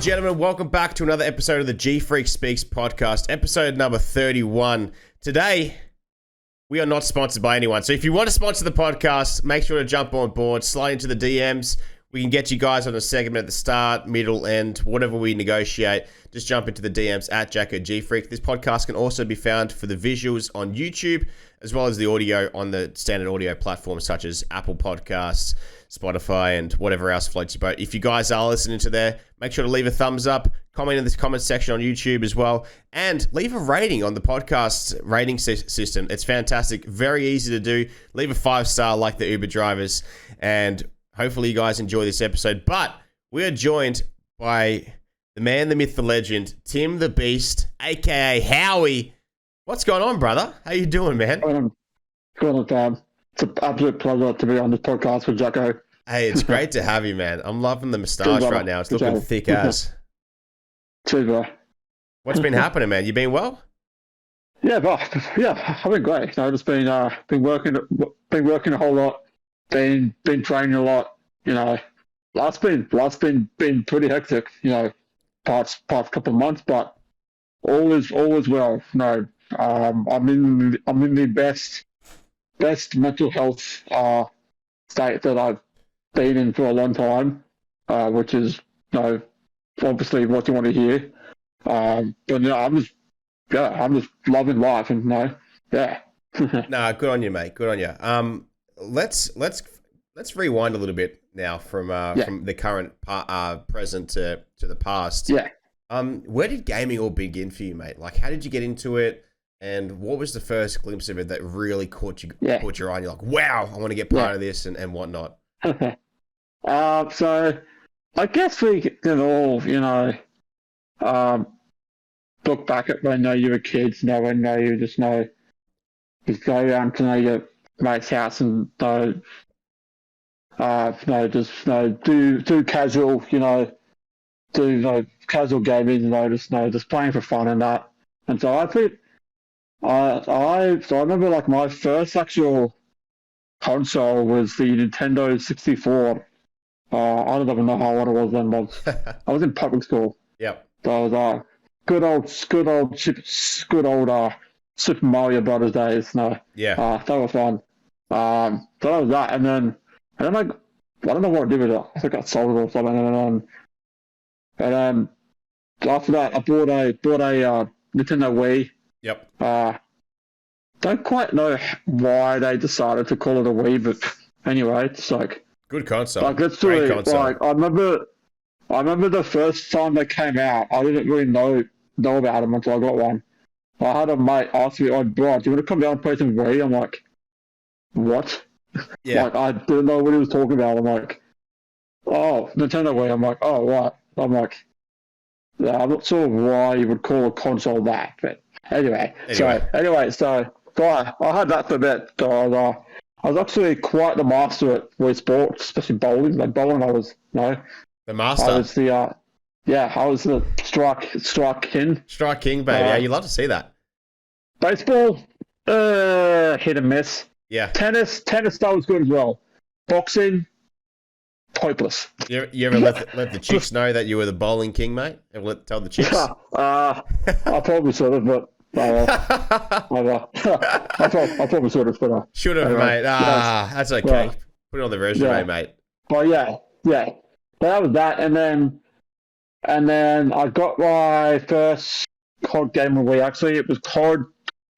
gentlemen, welcome back to another episode of the GFreak Speaks podcast, episode number 31. Today, we are not sponsored by anyone. So if you want to sponsor the podcast, make sure to jump on board, slide into the DMs. We can get you guys on a segment at the start, middle, end, whatever we negotiate. Just jump into the DMs at Jacko GFreak. This podcast can also be found for the visuals on YouTube, as well as the audio on the standard audio platforms such as Apple Podcasts, Spotify, and whatever else floats your boat. If you guys are listening to there, make sure to leave a thumbs up, comment in the comment section on YouTube as well, and leave a rating on the podcast rating system. It's fantastic, very easy to do. Leave a 5-star like the Uber drivers, and hopefully you guys enjoy this episode. But we are joined by the man, the myth, the legend, Tim the Beast, aka Howie. What's going on, brother? How you doing, man? Good, man. It's an absolute pleasure to be on this podcast with Jacko. Hey, it's great to have you, man. I'm loving the moustache right now. It's looking thick as. Cheers, bro. What's been happening, man? You been well? Yeah, bro. Yeah, I've been great. You know, just been working a whole lot. Been training a lot. You know, life's been pretty hectic. You know, past couple of months, but all is well. No, I'm in the best mental health state that I've been in for a long time, which is, you know, obviously what you want to hear. But you know, I'm just loving life, and you know, yeah. Nah, good on you, mate. Good on you. Let's rewind a little bit now from the current present to the past. Yeah. Where did gaming all begin for you, mate? Like, how did you get into it? And what was the first glimpse of it that really caught your eye? And you're like, wow, I want to get part of this and whatnot. So I guess we can all, you know, look back at when you were kids, you know, when you just know, you go around to your mate's house and do casual, casual gaming, just playing for fun and that. And so I think I remember like my first actual console was the Nintendo 64. I don't even know how old I was then. I was in public school. Yep. So it was good old Super Mario Brothers days. No. Yeah. That was fun. So that was that, and then I don't know what I did with it. I think I sold it or something, and then after that I bought a Nintendo Wii. Yep. Don't quite know why they decided to call it a Wii, but anyway, it's like good console. Like let's do it. Console. Like I remember the first time they came out, I didn't really know about them until I got one. I had a mate ask me, "Oh, bro, do you want to come down and play some Wii?" I'm like, "What?" Yeah. Like I didn't know what he was talking about. I'm like, "Oh, Nintendo Wii." I'm like, "Oh, right." I'm like, yeah, I'm not sure why you would call a console that, but anyway. So I had that for a bit. So I was actually quite the master at Wii Sports, especially bowling. Like bowling, I was, the master. I was I was the strike king. Strike king, baby. Yeah, you love to see that. Baseball, hit and miss. Yeah. Tennis that was good as well. Boxing, hopeless. You ever let the chicks know that you were the bowling king, mate? Ever tell the chicks? I probably should have, but I probably should have. But should have, mate. That's okay. Put it on the resume, mate. But yeah. That was that, and then I got my first COD game of the week. Actually, it was COD.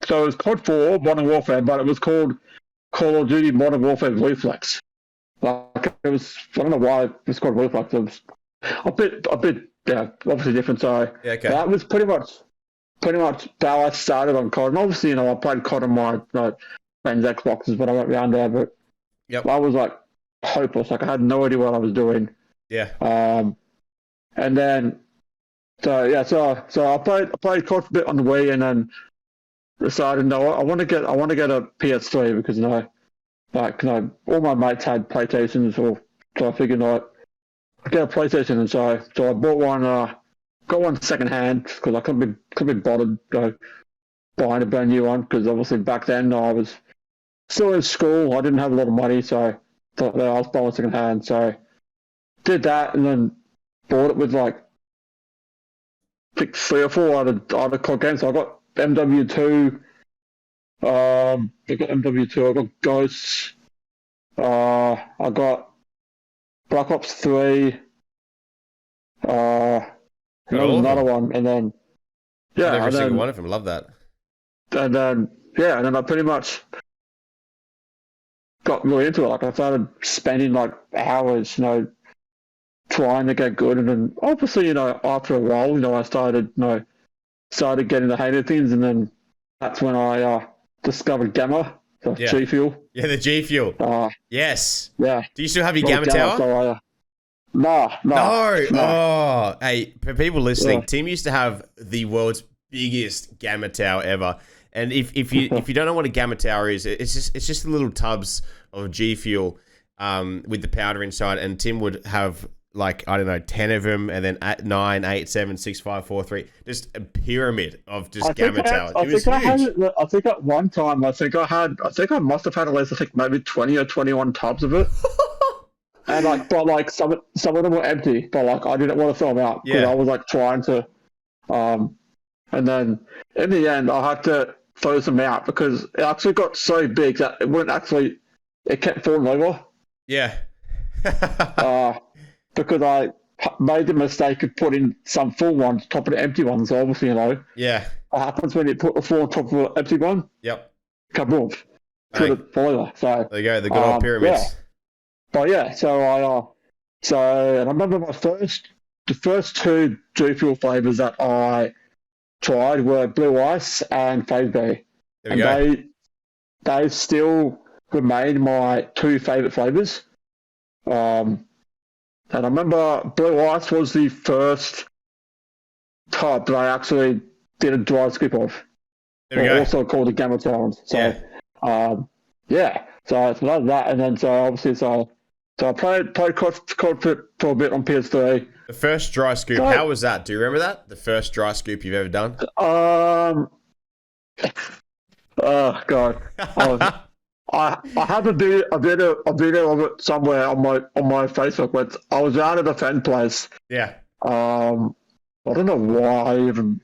So it was COD 4, Modern Warfare, but it was called Call of Duty Modern Warfare Reflex. Like it was, I don't know why it was called Reflex. It was a bit, obviously different. So that was pretty much how I started on COD. And obviously, I played COD on my friends' Xboxes when I went around there, but I was like hopeless. Like I had no idea what I was doing. Yeah. And then, so I played COD a bit on the Wii, and then decided, no, I want to get a PS3 because all my mates had PlayStations, so I figured I'd get a PlayStation, and so I bought one, got one second hand because I couldn't be bothered buying a brand new one because obviously back then I was still in school, I didn't have a lot of money, so I thought I was buying second hand, so did that and then bought it with think 3 or 4 other COD games. So I got MW2. I got MW2. I got Ghosts. I got Black Ops 3. Got all of Another them. one, and then Got yeah, every and single then one of them. Love that. and then yeah, and then I pretty much got really into it. Like I started spending like hours, trying to get good, and then obviously, after a while, I started getting the hang of things, and then that's when I discovered Gamma, so Yeah. G Fuel. Yeah, the G Fuel. Yes. Yeah. Do you still have your Well, Gamma Tower? So no. Oh, hey, for people listening, Yeah. Tim used to have the world's biggest Gamma Tower ever. And if you don't know what a Gamma Tower is, it's just the little tubs of G Fuel with the powder inside, and Tim would have like, I don't know, 10 of them, and then 9, 8, 7, 6, 5, 4, 3, just a pyramid of just Gamma Towers. It was huge. I think at one time, I think I must have had at least, maybe 20 or 21 tubs of it. And but some of them were empty, but I didn't want to throw them out because Yeah. I was trying to, and then in the end I had to throw them out because it actually got so big that it kept falling over. Yeah. Because I made the mistake of putting some full ones on top of the empty ones. So obviously, Yeah. what happens when you put the full on top of an empty one? Yep. Kaboom! Hey. Put it fall over. So There you go. The good old pyramids. Yeah. But yeah, and I remember the first 2 G Fuel flavors that I tried were Blue Ice and Phase B. There we go. They still remain my 2 favorite flavors. And I remember Blue Ice was the first type that I actually did a dry scoop of. There we go. Also called the Gamma Challenge. So, yeah. So it's like that, and then so I played COD for a bit on PS3. The first dry scoop. How was that? Do you remember that? The first dry scoop you've ever done? Oh god. I have a video of it somewhere on my Facebook, but I was out at a friend place. Yeah. I don't know why I even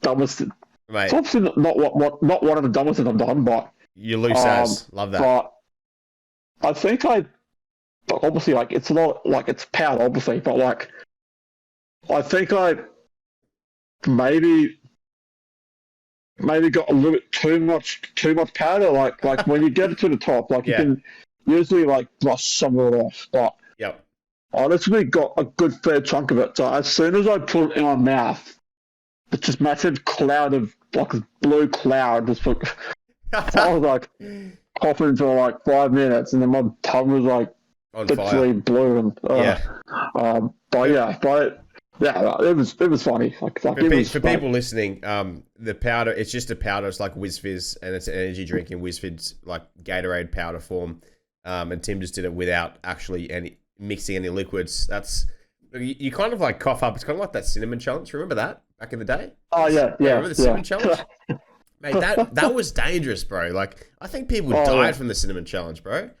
dumbest. Mate. It's obviously not one of the dumbest things I've done, but you loose ass. Love that. But I think obviously it's not it's powder, obviously, but I think I maybe got a little bit too much powder. Like when you get it to the top, you can usually brush some of it off. But yep. I literally got a good fair chunk of it. So as soon as I put it in my mouth, it's just massive cloud of a blue cloud. I was coughing for 5 minutes, and then my tongue was on literally fire. blue. And it was funny. For people listening, the powder, it's just a powder. It's like WizFizz, and it's an energy drink in WizFizz, like Gatorade powder form. And Tim just did it without actually mixing any liquids. That's you kind of cough up. It's kind of like that cinnamon challenge. Remember that back in the day? Oh yeah. Remember the cinnamon challenge? Mate, that was dangerous, bro. I think people died from the cinnamon challenge, bro.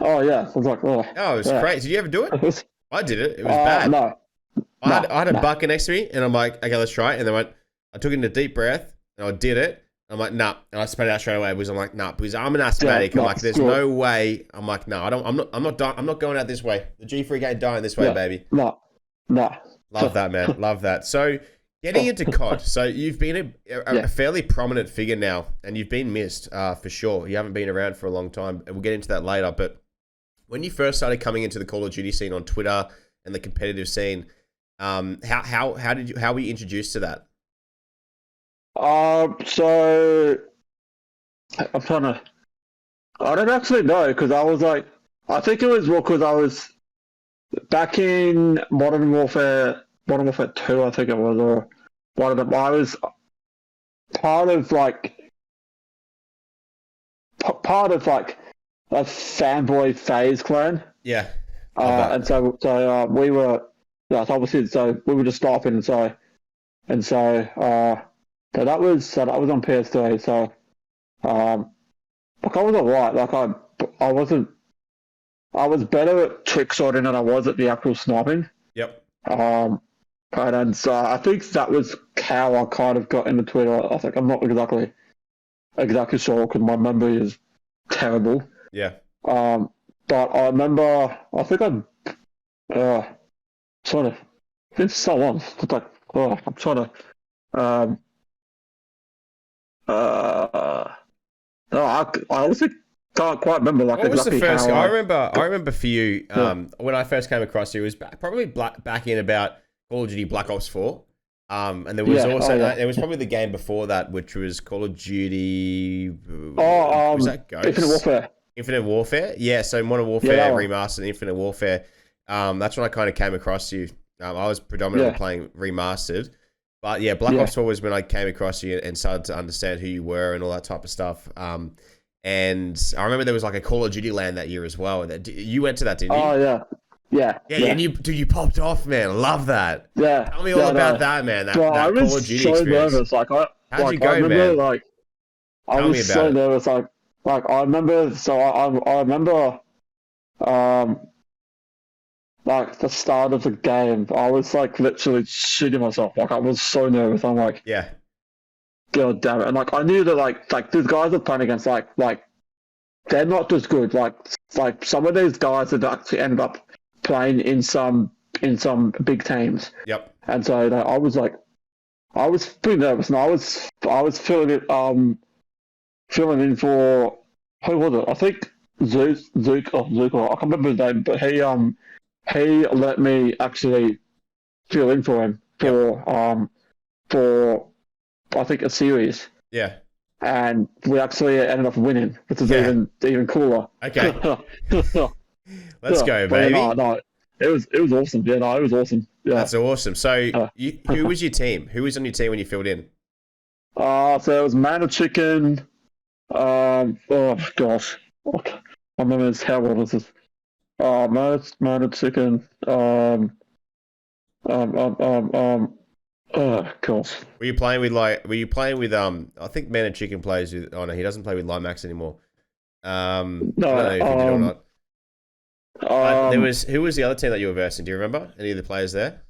Oh yeah, I was it was crazy. Did you ever do it? I did it. It was bad. No. I had a bucket next to me, and I'm like, okay, let's try it. And then I took it in a deep breath, and I did it. I'm like, nah, and I spat it out straight away because I'm like, nah, because I'm an asthmatic. I'm like, there's no way. I'm like, no, I'm not going out this way. The GFreak ain't dying this way, baby. No. Love that, man. Love that. So getting into COD, so you've been a fairly prominent figure now, and you've been missed for sure. You haven't been around for a long time, and we'll get into that later. But when you first started coming into the Call of Duty scene on Twitter and the competitive scene, how were you introduced to that? So I don't actually know because I think it was because I was back in Modern Warfare 2, I think it was, or one of them. I was part of a fanboy phase clan. Yeah. And so we were, obviously, so we were just stopping, and so that was on PS3. So, I was alright. I was better at trick shotting than I was at the actual sniping. Yep. And then, so I think that was how I kind of got into Twitter. I think I'm not exactly sure because my memory is terrible. Yeah. But I remember, I think trying to, it's so long. It's like, I'm trying to, um, no, I honestly can't quite remember like What was exactly the first? how I remember for you when I first came across you, it was probably back in about Call of Duty Black Ops 4. And there was also there was probably the game before that, which was Call of Duty. Was that Ghost? Infinite Warfare. Infinite Warfare, yeah. So Modern Warfare Remastered, Infinite Warfare. That's when I kind of came across you. I was predominantly playing Remastered, but yeah, Black Ops 4 was when I came across you and started to understand who you were and all that type of stuff. And I remember there was like a Call of Duty LAN that year as well. You went to that, didn't you? Oh yeah. And you popped off, man. I love that. Yeah. Tell me all about that, man. That I was Call of Duty so experience. nervous. How'd you go, I remember, man? Like, I Tell me was about so it. nervous. Like I remember. So I remember, like the start of the game. I was like literally shitting myself. Like I was so nervous. I'm like, Yeah. God damn it! And like I knew that like these guys are playing against like they're not just good. Like some of these guys have actually ended up playing in some big teams. Yep. And so I was pretty nervous, and I was feeling in for who was it? I think Zook. I can't remember his name, but he let me actually fill in for him for I think a series. Yeah. And we actually ended up winning, which is even cooler. Okay. Let's go, baby. No, it was awesome. Yeah, no, it was awesome. Yeah. That's awesome. So, who was your team? Who was on your team when you filled in? So it was Man of Chicken. Oh gosh, I remember this. How old is this? Man of Chicken. Oh gosh. Were you playing with I think Man and Chicken plays with, oh no, he doesn't play with Limax anymore. No, I don't know if he did or not. Who was the other team that you were versing? Do you remember any of the players there?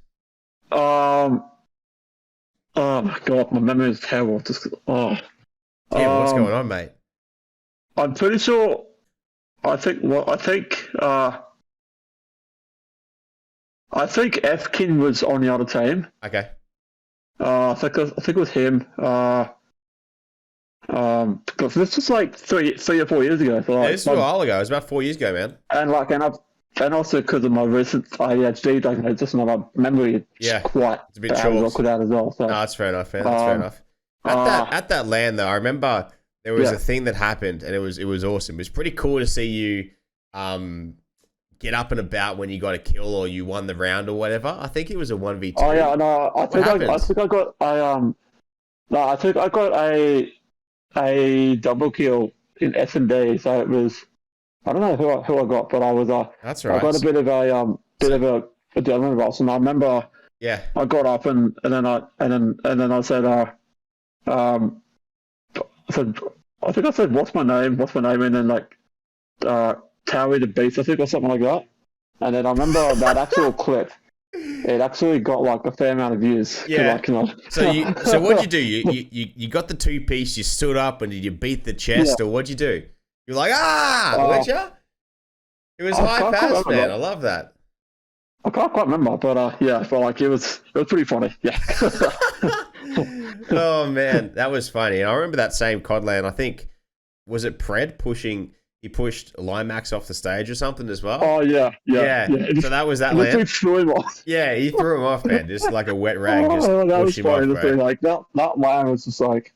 Oh my god, my memory is terrible. What's going on, mate? I'm pretty sure. I think Efkin was on the other team. Okay. I think it was him. Because this was like three or 4 years ago. So This was a while ago. It was about 4 years ago, man. And also because of my recent ADHD, like, just my memory is quite it's a bit short. Out as well. So. No, that's fair enough, man. That's fair enough. At that LAN though, I remember there was a thing that happened, and it was awesome. It was pretty cool to see you get up and about when you got a kill or you won the round or whatever. I think it was a 1v2. Oh yeah, no, I think I got a double kill in S&D. So it was, I don't know who I got, but I was that's right. I got a bit of a adrenaline rush, and I remember I got up and then I said I think I said what's my name, and then like Towie the Beast, I think, or something like that. And then I remember that actual clip. It actually got like a fair amount of views. Yeah. Like, you know. So what'd you do? You got the 2-piece. You stood up and did you beat the chest, or what'd you do? You're like, weren't you? It was high pass, man. I love that. I can't quite remember, but but like it was pretty funny. Yeah. Oh man, that was funny. And I remember that same COD LAN. I think was it Pred pushing. He pushed Limax off the stage or something as well. Oh yeah. So that was that LAN. Threw him off. Yeah, he threw him off, man. Just like a wet rag. Just that was pushed him funny off, to see. bro. Like that LAN was just like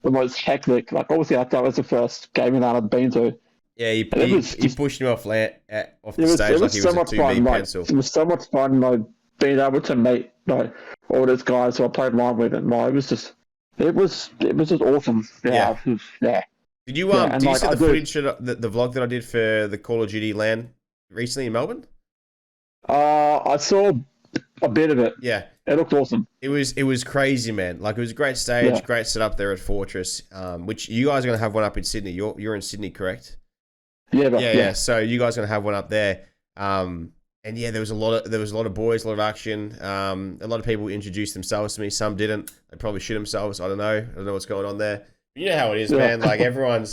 the most hectic. Like obviously that was the first gaming LAN I'd been to. Yeah, he pushed him off the stage like he was a 2B pencil. It was so much fun, like being able to meet like all those guys who I played live with, and like, it was just awesome. Yeah. Did you did you see the footage, the vlog that I did for the Call of Duty LAN recently in Melbourne? I saw a bit of it. Yeah, it looked awesome. It was crazy, man. Like it was a great stage, great setup there at Fortress. Which you guys are gonna have one up in Sydney. You're in Sydney, correct? Yeah. So you guys are gonna have one up there. And yeah, there was a lot of boys, a lot of action. A lot of people introduced themselves to me. Some didn't. They probably shit themselves. I don't know what's going on there. You know how it is, man. Like everyone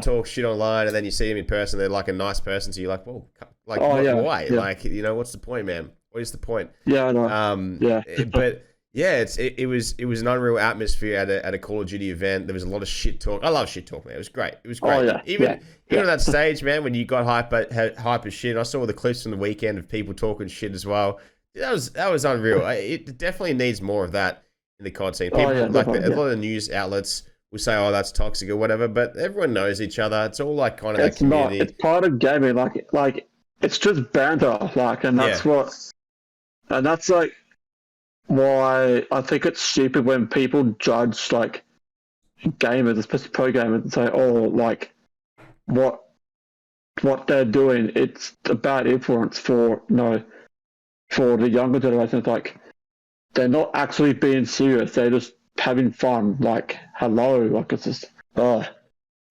talks shit online, and then you see them in person. They're like a nice person, so you're like, well, like why? Yeah. Like, you know, what's the point, man? What is the point? Yeah, I know. But yeah, it was an unreal atmosphere at a Call of Duty event. There was a lot of shit talk. I love shit talk, man. It was great. It was great. Oh, yeah. Even at that stage, man, when you got hype as shit. I saw the clips from the weekend of people talking shit as well. That was unreal. It definitely needs more of that in the COD scene. People, a lot of news outlets will say, "Oh, that's toxic" or whatever, but everyone knows each other. It's all like kind of that community. It's part of gaming. Like it's just banter. Like, and that's like why I think it's stupid when people judge like gamers, especially pro gamers, and say, "Oh, like what they're doing, it's a bad influence for for the younger generation." It's like they're not actually being serious; they're just having fun. Like, hello, like it's just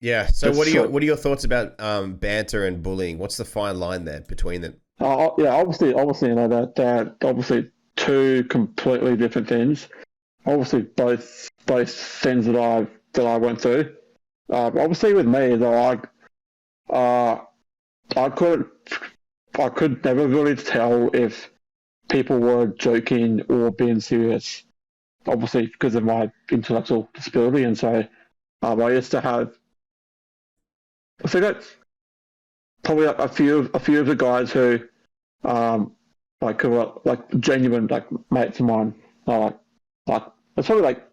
yeah. So what are your thoughts about banter and bullying? What's the fine line there between them? Obviously, you know that they're obviously two completely different things. Obviously, both things that I went through. Obviously, with me, though, I could never really tell if people were joking or being serious. Obviously, because of my intellectual disability, and so I used to have. I think that's probably a few of the guys who, who were like genuine like mates of mine. Like there's probably like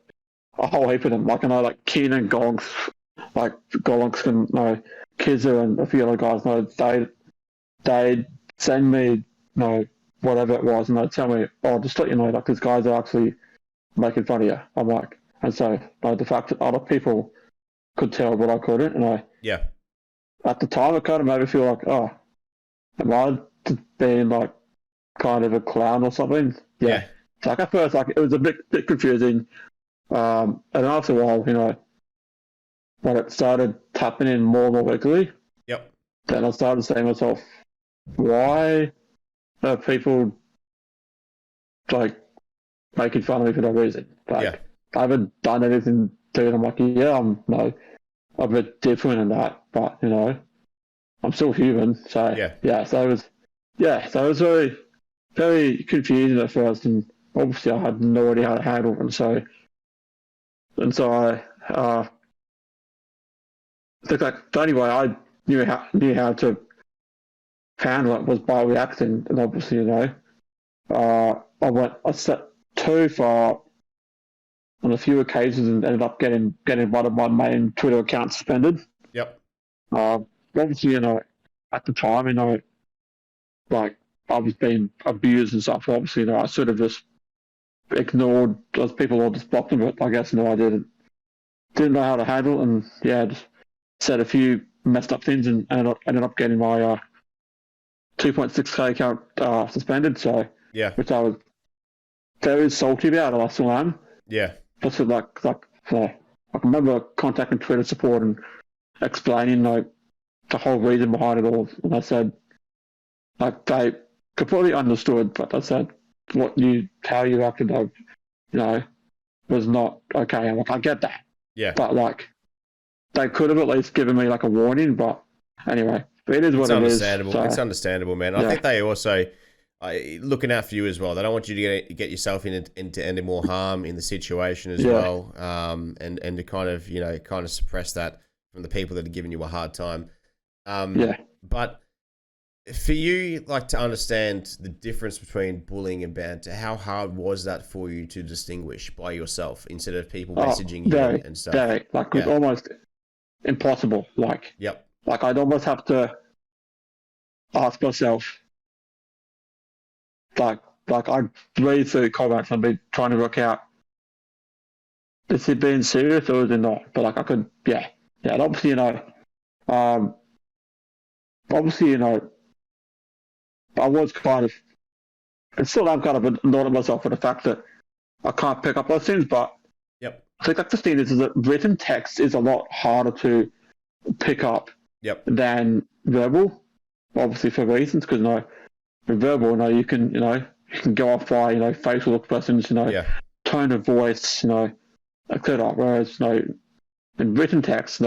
a whole heap of them. Like I know like Keenan Gonks, like Golonks and Kizzer and a few other guys. They'd send me whatever it was, and they'd tell me, "Oh, just let you know, like these guys are actually making fun of you." I'm like, and so the fact that other people could tell but I couldn't, and at the time it kind of made me feel like, oh, am I being like kind of a clown or something? Yeah. Like at first, like it was a bit confusing, and after a while, when it started happening more and more regularly, then I started saying to myself, why are people like making fun of me for no reason? Like I haven't done anything to it. I'm like, I'm a bit different in that, but I'm still human. So so it was very, very confusing at first, and obviously I had no idea how to handle it, and so I think like the only way I knew how to handle it was by reacting, and obviously I stepped too far on a few occasions and ended up getting one of my main Twitter accounts suspended. Obviously, at the time, like I was being abused and stuff. Obviously, I sort of just ignored those people or just blocked them. But I guess I didn't know how to handle it, and just said a few messed up things and ended up getting my 2.6K account suspended. So which I was very salty about, and I still am. Just I remember contacting Twitter support and explaining the whole reason behind it all, and I said they completely understood, but I said how you acted, was not okay. I'm like, I get that, but they could have at least given me like a warning. But anyway, it is what it is. It's understandable, man. I think they also looking out for you as well. They don't want you to get yourself into any more harm in the situation as well, and to kind of suppress that from the people that are giving you a hard time. But for you, like, to understand the difference between bullying and banter, how hard was that for you to distinguish by yourself instead of people messaging you and stuff? It was almost impossible. Like I'd almost have to ask myself, like I'd read through comments and be trying to work out, is it being serious or is it not? But I could, and obviously, I was kind of, and still am kind of annoyed at myself for the fact that I can't pick up those things, but I think that's the thing is that written text is a lot harder to pick up than verbal, obviously for reasons, because with verbal, you can go off by, facial expressions, Yeah. tone of voice, etc. Whereas, in written text,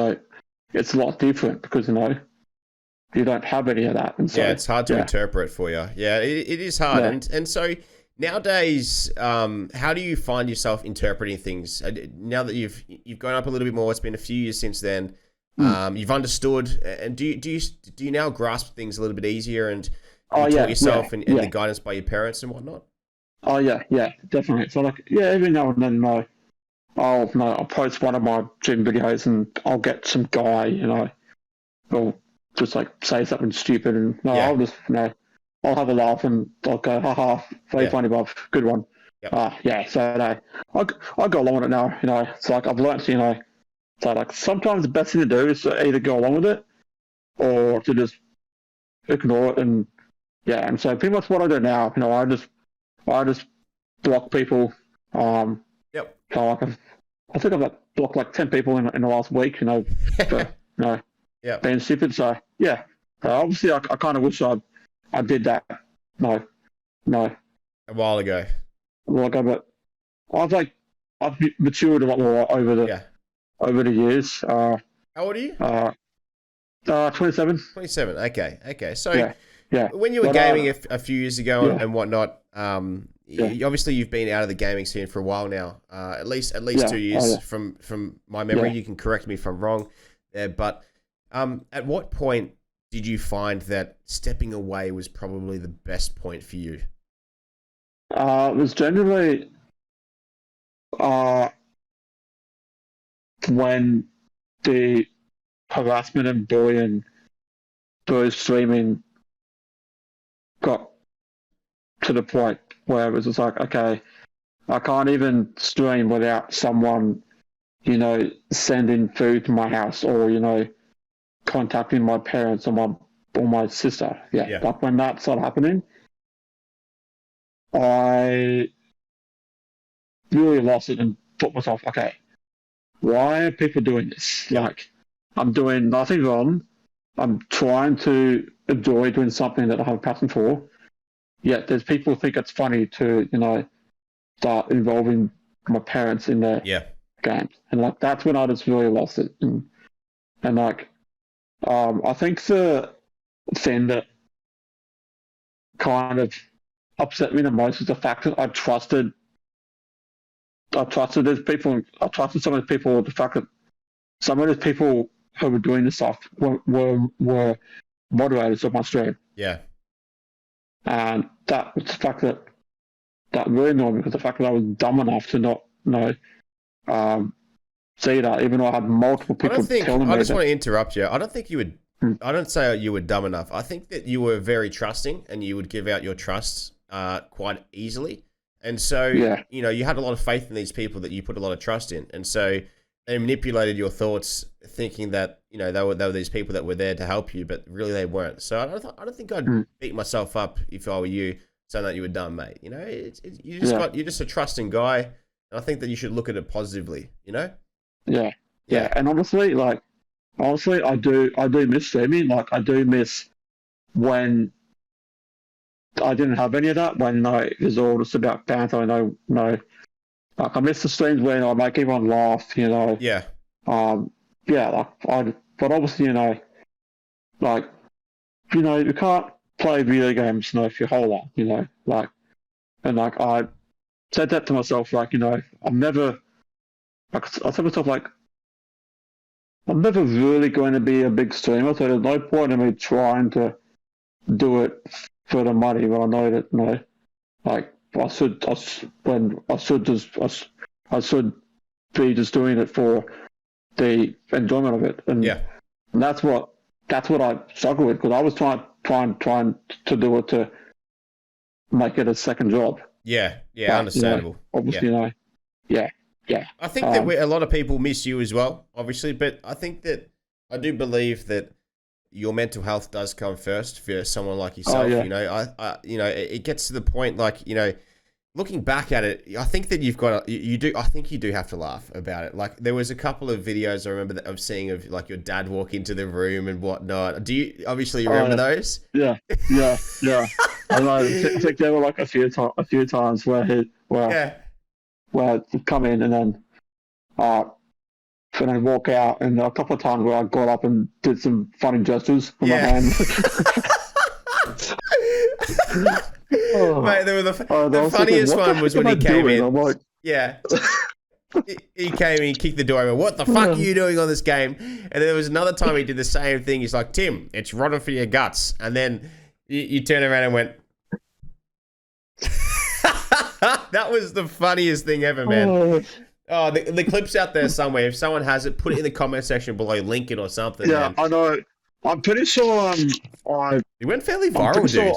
it's a lot different because, you don't have any of that. And so, Yeah, it's hard to interpret for you. Yeah, it is hard. And so nowadays, how do you find yourself interpreting things? Now that you've grown up a little bit more, it's been a few years since then. You've understood, and do you now grasp things a little bit easier, and you taught yourself and the guidance by your parents and whatnot? Oh yeah, definitely. So every now and then, I'll post one of my gym videos and I'll get some guy, will just say something stupid, and I'll just, I'll have a laugh and I'll go, haha, very funny, Bob, good one. Yep. So I go along with it now. It's I've learned, so sometimes the best thing to do is to either go along with it or to just ignore it, and and so pretty much what I do now, I just block people. Yep. So I think I've blocked 10 people in the last week, for being stupid. So obviously I kind of wish I did that. No, A while ago. But I've matured a lot more over the years. How old are you? 27. 27. Okay. So Yeah. when you were gaming a few years ago and whatnot, obviously you've been out of the gaming scene for a while now, at least 2 years from my memory. You can correct me if I'm wrong there, but at what point did you find that stepping away was probably the best point for you? It was generally when the harassment and bullying through streaming got to the point where it was just okay, I can't even stream without someone, sending food to my house or, contacting my parents or my sister. Like when that started happening, I really lost it and thought myself, okay, why are people doing this? I'm doing nothing wrong. I'm trying to enjoy doing something that I have a passion for. Yet there's people who think it's funny to, start involving my parents in their games. And that's when I just really lost it. And I think the thing that kind of upset me the most is the fact that I trusted these people. I trusted some of the people. The fact that some of the people who were doing this stuff were moderators of my stream. Yeah. And that was the fact that really annoyed me, because the fact that I was dumb enough to not see that, even though I had multiple people telling me. I just want to interrupt you. I don't think you would. I don't say you were dumb enough. I think that you were very trusting, and you would give out your trust quite easily. And so, you had a lot of faith in these people that you put a lot of trust in, and so they manipulated your thoughts, thinking that they were these people that were there to help you, but really they weren't. So I don't think I'd beat myself up if I were you, saying that you were dumb, mate. You're just a trusting guy, and I think that you should look at it positively. Yeah. And honestly, I do miss streaming. I do miss when I didn't have any of that. When it was all just about banter. I miss the streams when I make everyone laugh. Yeah. But obviously, you can't play video games, for your whole life. I said that to myself, I'm never. I said to myself, I'm never really going to be a big streamer, so there's no point in me trying to do it for the money when I know that, I should be just doing it for the enjoyment of it, and that's what I struggle with, because I was trying to do it to make it a second job. Understandable. Obviously, I think that a lot of people miss you as well, obviously, but I think that I do believe that your mental health does come first for someone like yourself. It gets to the point, looking back at it, I think that I think you do have to laugh about it. There was a couple of videos I remember that I'm seeing of your dad walk into the room and whatnot. Do you obviously remember those? Yeah. I know. I think there were like a few times Yeah. where he'd come in and then walk out, and a couple of times where I got up and did some funny gestures with my Yeah. hand. Mate, I the was funniest thinking, what the one was heck when am he I came doing? in. I'm like, Yeah. He came and he kicked the door open. What the fuck are you doing on this game? And then there was another time he did the same thing. He's like, Tim, it's rotten for your guts. And then you turn around and went. That was the funniest thing ever, man. Oh, the clip's out there somewhere. If someone has it, put it in the comment section below. Link it or something. yeah, Man. I know. I'm pretty sure. It went fairly viral, dude.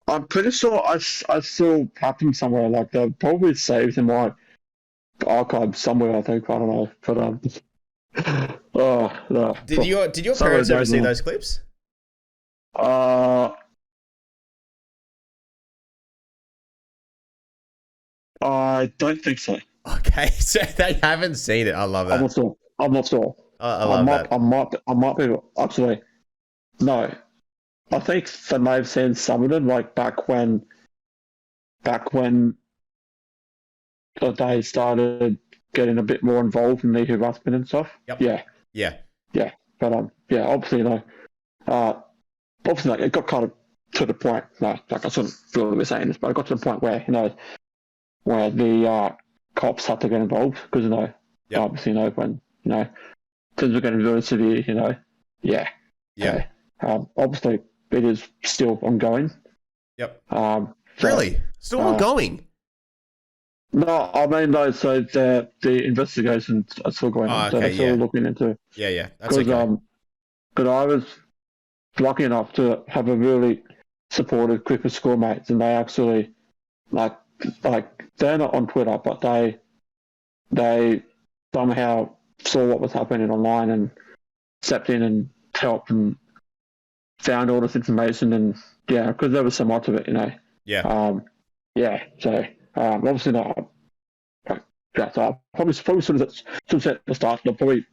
I'm pretty sure I still have them somewhere. Like they're probably saved in my archive somewhere. I think I don't know, but oh no. Did your parents ever see those clips? I don't think so. Okay, so they haven't seen it. I love that. I'm not sure. I love that. I might be actually. No, I think they may have seen some of them, like back when they started getting a bit more involved in the harassment and stuff. Yep. Yeah. But obviously, obviously, like, it got kind of to the point. No, like I shouldn't really be saying this, but it got to the point where where the cops had to get involved because obviously, when things were getting really severe. Yeah. Yeah. Obviously, it is still ongoing. Yep. So, Really? Still ongoing? No, I mean, though, so the investigations are still going on. Okay, So they're still looking into. Yeah. That's okay. Because I was lucky enough to have a really supportive group of schoolmates, and they actually, like they're not on Twitter, but they somehow saw what was happening online and stepped in and helped and found all this information, and because there was so much of it, Yeah. So obviously not. So I probably should have said at the start. They'll probably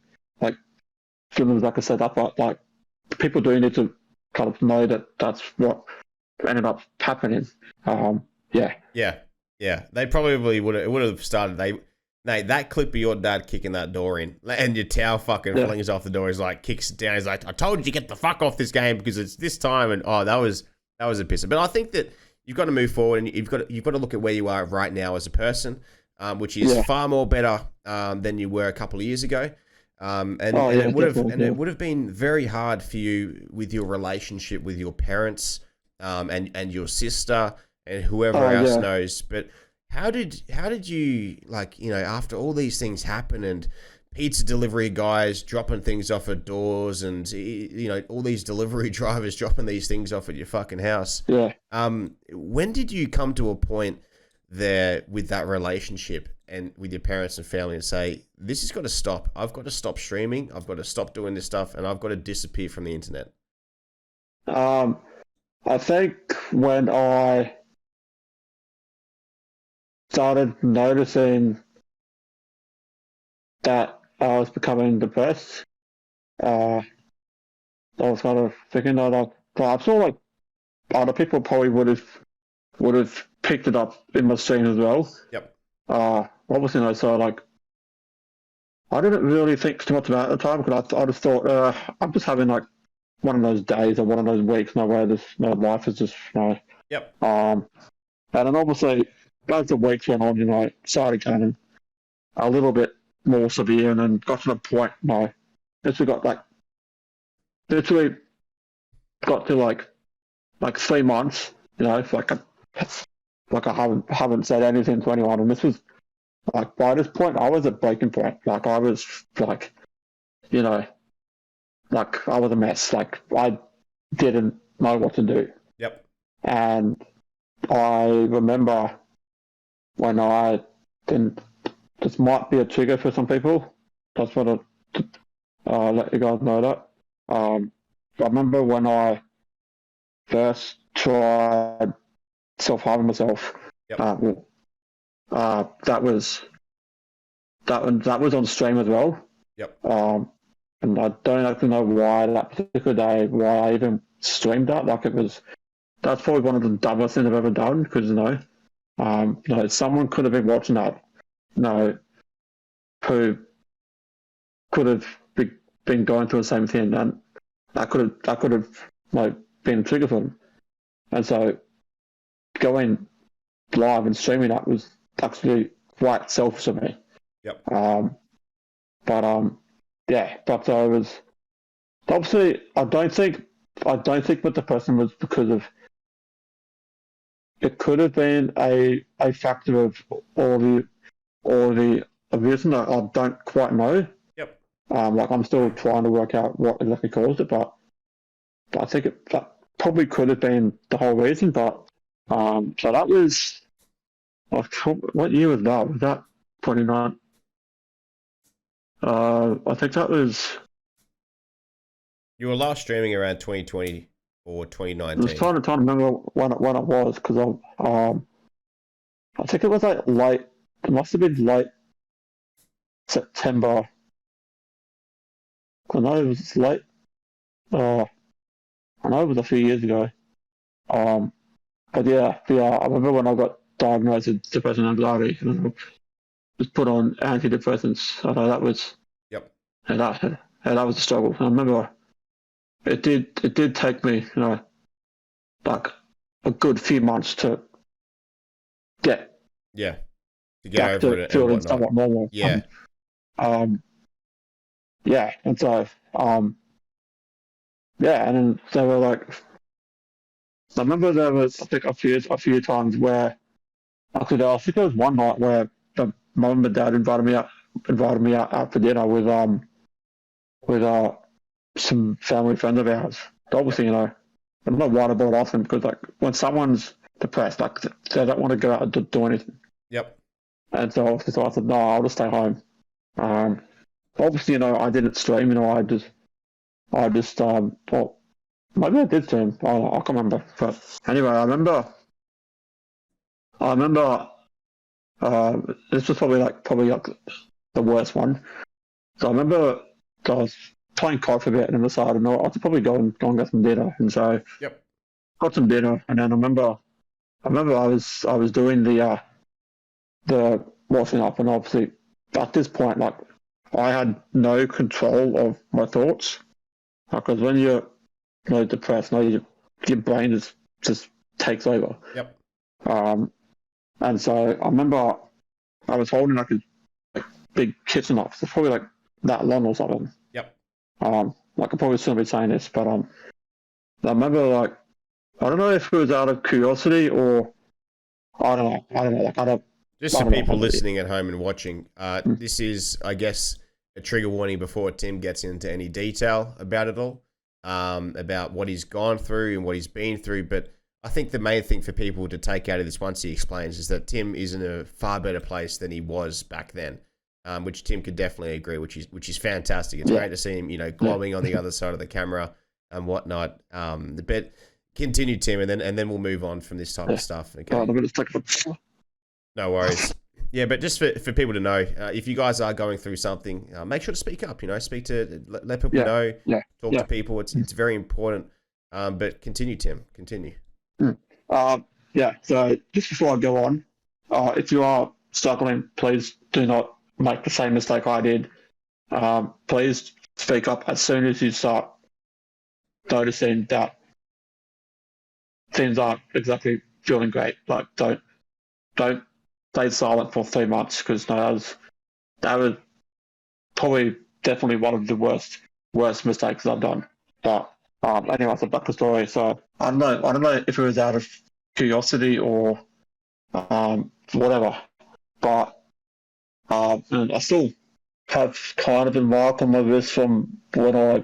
shouldn't have set up, but people do need to kind of know that that's what ended up happening. Yeah. They probably would have started. Nate, that clip of your dad kicking that door in, and your towel fucking flings off the door. He's like, kicks it down. He's like, I told you to get the fuck off this game because it's this time. And that was a pisser. But I think that you've got to move forward, and you've got to look at where you are right now as a person, which is far more better than you were a couple of years ago. It would have been very hard for you with your relationship with your parents, and your sister and whoever else knows. But how did you after all these things happen and pizza delivery guys dropping things off at doors and all these delivery drivers dropping these things off at your fucking house? Yeah. When did you come to a point there with that relationship and with your parents and family and say, this has got to stop. I've got to stop streaming. I've got to stop doing this stuff, and I've got to disappear from the internet? I think when I started noticing that I was becoming depressed, I was kind of thinking that I saw other people probably would have picked it up in my stream as well. Yep. Obviously, so I didn't really think too much about it at the time because I just thought I'm just having one of those days or one of those weeks where my life is just Yep. And then obviously as the weeks went on, it started getting a little bit more severe, and then got to the point literally got to 3 months. I haven't said anything to anyone, and this was by this point I was at breaking point. I was I was a mess. I didn't know what to do. Yep. And I remember when this might be a trigger for some people. Just want to let you guys know that. I remember when I first tried self-harming myself. Yep. That was on stream as well. Yep. And I don't actually know why that particular day, why I even streamed that. It was that's probably one of the dumbest things I've ever done because someone could have been watching that, who could have been going through the same thing, and that could have been a trigger for them. And so going live and streaming that was actually quite selfish of me. Yep. But so it was obviously I don't think what the person was because of it could have been a factor of all the abuse that I don't quite know. Yep. I'm still trying to work out what exactly caused it, but I think that probably could have been the whole reason. But so that was what year was that? Was that 29? I think that was. You were last streaming around 2020 or 2019. I was trying to remember when it was because I think it was like late. It must have been late September. I know it was late. I know it was a few years ago. But yeah, I remember when I got diagnosed with depression and anxiety and I was put on antidepressants. I know that was. Yep. And that was a struggle. I remember it did take me, like a good few months to get back over to it feeling and somewhat normal. Yeah. And so and then there were like I remember there was I think a few times where I think there was one night where my mum and dad invited me out for dinner with some family friends of ours. Obviously, I'm not worried about often because like when someone's depressed, like they don't want to go out and do anything. Yep. And so I said, no, I'll just stay home. Obviously, I didn't stream. I just well, maybe I did stream. I can't remember. But anyway, I remember. This was probably the worst one. So I remember I was playing COD for a bit and then decided, no, I should probably go and get some dinner. And so got some dinner, and then I remember I was doing the washing up, and obviously at this point, like I had no control of my thoughts, because when you're depressed, your brain just takes over. Yep. And so I remember I was holding like a big kitchen knife, it's probably like that long or something. Yep. Like I probably shouldn't be saying this, but I remember like I don't know if it was out of curiosity or I don't know. Just for people listening at home and watching, this is, I guess, a trigger warning before Tim gets into any detail about it all, about what he's gone through and what he's been through. But I think the main thing for people to take out of this once he explains is that Tim is in a far better place than he was back then, which Tim could definitely agree, which is fantastic. It's great to see him, glowing on the other side of the camera and whatnot. But continue, Tim, and then we'll move on from this type of stuff. Okay. No worries. Yeah, but just for people to know, if you guys are going through something, make sure to speak up. Speak to let people know. Talk to people. It's very important. But continue, Tim. Continue. So just before I go on, if you are struggling, please do not make the same mistake I did. Please speak up as soon as you start noticing that things aren't exactly feeling great. Like don't stay silent for 3 months, because that was probably definitely one of the worst mistakes I've done. But anyway, so back to the story. So I don't know if it was out of curiosity or whatever, but and I still have kind of a mark on my wrist from when I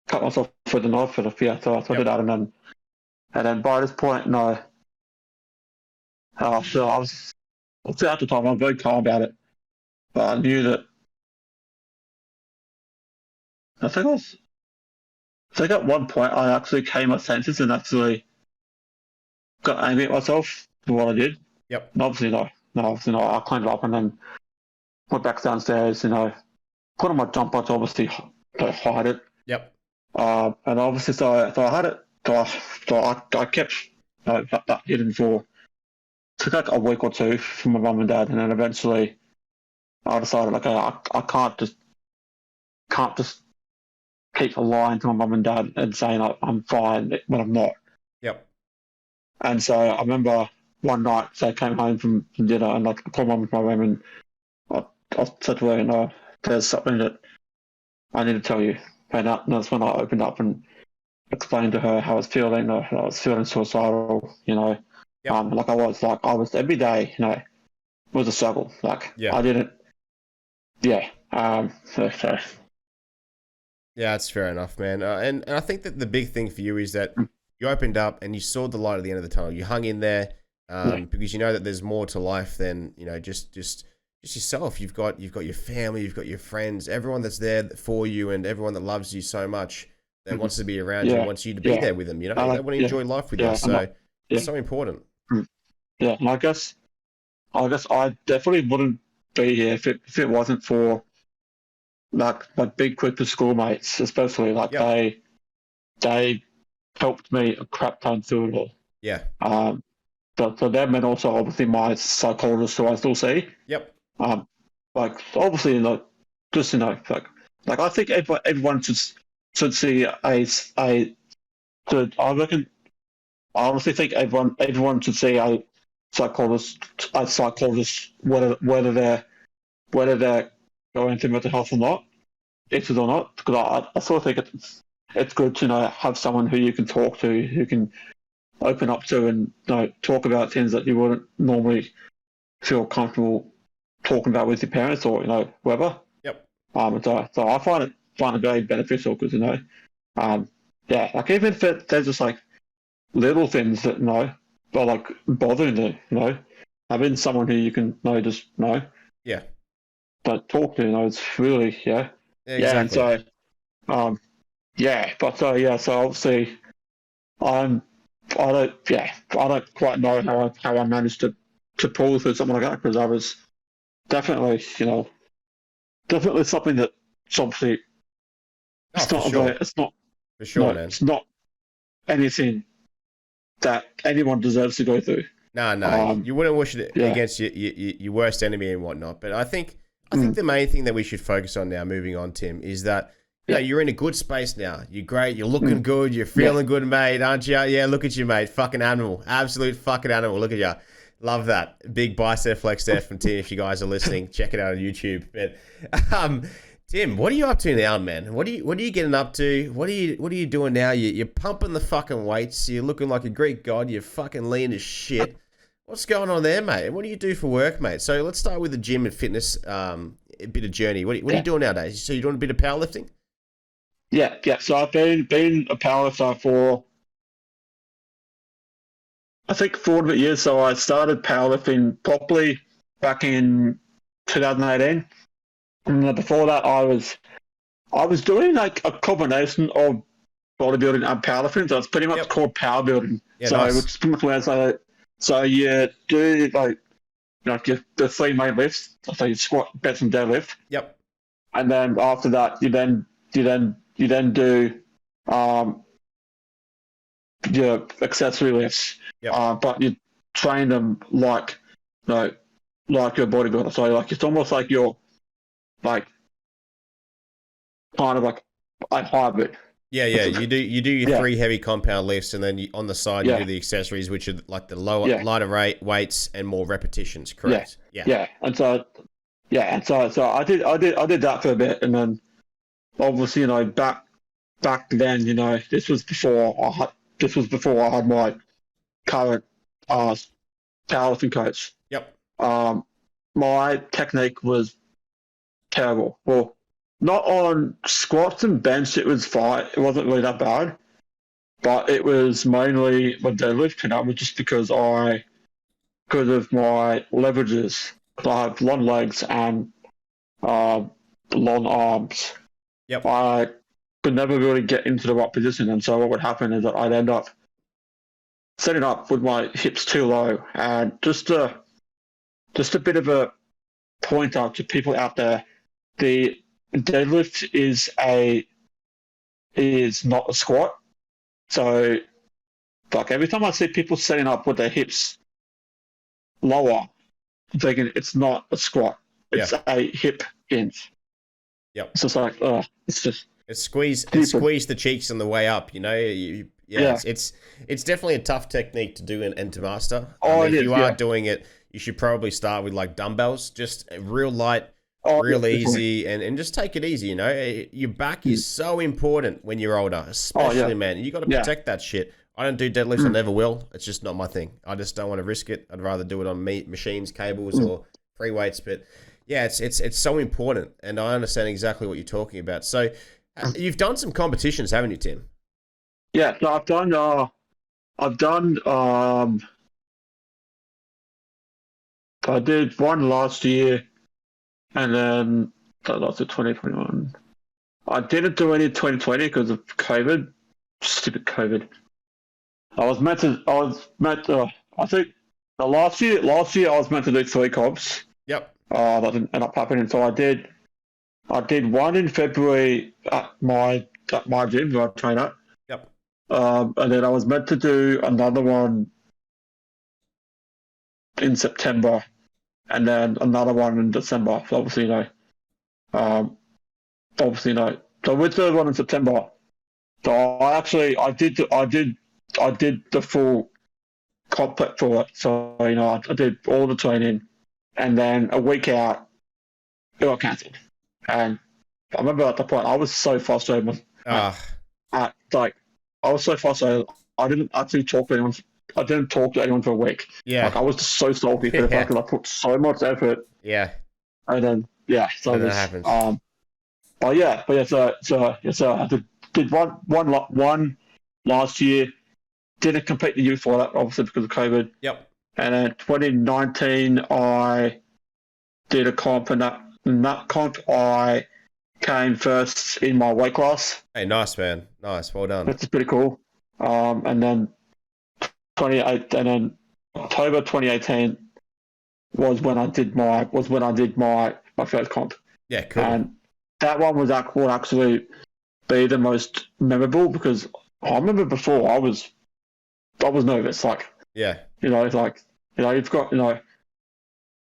cut myself with the knife for the fear. So I did that, and then by this point, so I was at the time I was very calm about it, but I knew that I think at one point I actually came to my senses and actually got angry at myself for what I did. Yep. And obviously not. I cleaned it up and then went back downstairs, put on my jumper to obviously hide it. Yep. And obviously so I had it I kept that hidden for took like a week or two from my mum and dad, and then eventually I decided like I can't just keep lying to my mum and dad and saying I'm fine when I'm not. Yep. And so I remember one night, so I came home from dinner and like I called mum into my room and I said to her, there's something that I need to tell you. And that's when I opened up and explained to her how I was feeling. I was feeling suicidal, Yep. like I was every day, was a struggle. Like Yeah. I didn't, yeah. So, Yeah, that's fair enough, man. And I think that the big thing for you is that you opened up and you saw the light at the end of the tunnel. You hung in there because you know that there's more to life than just yourself. You've got your family, you've got your friends, everyone that's there for you, and everyone that loves you so much that wants to be around you, wants you to be there with them. They want to enjoy life with you. So it's so important. Yeah, and I guess I definitely wouldn't be here if it wasn't for like my big quicker schoolmates, especially they helped me a crap ton through it all. Yeah. But for them and also obviously my psychologist who I still see. Yep. Like obviously like I think everyone should see I reckon I honestly think everyone should see a psychologist whether they're going through mental health or not, if it or not, because I sort of think it's good to have someone who you can talk to, who can open up to, and talk about things that you wouldn't normally feel comfortable talking about with your parents or whoever. Yep. So I find it very beneficial because like even if there's just like little things that are like bothering you, having someone who you can yeah, but talk to, it's really exactly. And so so obviously I don't quite know how I managed to pull through something like that, because I was definitely something that obviously it's not for sure, man. It's not anything that anyone deserves to go through. No, you wouldn't wish it against your worst enemy and whatnot. But I think the main thing that we should focus on now, moving on, Tim, is that you're in a good space now. You're great. You're looking good. You're feeling good, mate, aren't you? Yeah, look at you, mate. Fucking animal. Absolute fucking animal. Look at you. Love that. Big bicep flex there from Tim. If you guys are listening, check it out on YouTube. But Tim, what are you up to now, man? What are you getting up to? What are you doing now? You're pumping the fucking weights. You're looking like a Greek god. You're fucking lean as shit. What's going on there, mate? What do you do for work, mate? So let's start with the gym and fitness, a bit of journey. What are you doing nowadays? So you're doing a bit of powerlifting? Yeah. So I've been a powerlifter for I think 4 years. So I started powerlifting properly back in 2018. And before that, I was doing like a combination of bodybuilding and powerlifting. So it's pretty much called power building. Yeah, so nice. Which is pretty much where so you do the 3 main lifts. So you squat, bench, and deadlift. Yep. And then after that, you then do your accessory lifts. Yep. But you train them like your bodybuilder. So like it's almost like you're like kind of like a hybrid. Yeah. You do your 3 heavy compound lifts, and then on the side you do the accessories, which are like the lighter weights and more repetitions. Correct. Yeah. And so I did that for a bit, and then obviously back then this was before I had my current powerlifting coach. Yep. My technique was terrible. Well, not on squats and bench, it was fine. It wasn't really that bad. But it was mainly my deadlift, and that was just because of my leverages. I have long legs and long arms. Yep. I could never really get into the right position, and so what would happen is that I'd end up setting up with my hips too low. And just a bit of a pointer to people out there: the deadlift is not a squat. So like every time I see people setting up with their hips lower, I'm thinking it's not a squat. It's a hip hinge. Yep. It's just like, it's just It's squeeze the cheeks on the way up, you know. It's definitely a tough technique to do and to master. If you are doing it, you should probably start with like dumbbells, just real light, real easy, and just take it easy, you know. Your back is so important when you're older, especially, man. You got to protect that shit. I don't do deadlifts, I never will. It's just not my thing. I just don't want to risk it. I'd rather do it on machines, cables, or free weights, but yeah, it's so important, and I understand exactly what you're talking about. So you've done some competitions, haven't you, Tim? Yeah, so I did one last year, and then that was 2021. I didn't do any 2020 because of COVID. Stupid COVID. I think the last year I was meant to do 3 comps. Yep. That didn't end up happening. So I did one in February at my gym where I train at. Yep. And then I was meant to do another one in September, and then another one in December. So obviously no. So with the one in September, so I did the full comp prep for it. So I did all the training, and then a week out, it got cancelled. And I remember at the point I was so frustrated. I was so frustrated. I didn't actually talk to anyone. I didn't talk to anyone for a week. Yeah. Like I was just so salty for the fact that I put so much effort. Yeah. And then so and that happens. So I did one last year. Didn't compete the year before that, obviously because of COVID. Yep. And then 2019, I did a comp, and that comp I came first in my weight class. Hey, nice, man. Nice, well done. That's pretty cool. And then October 2018 was when I did my first comp. Yeah, cool. And that one would actually be the most memorable because I remember before I was nervous. Like, yeah, you've got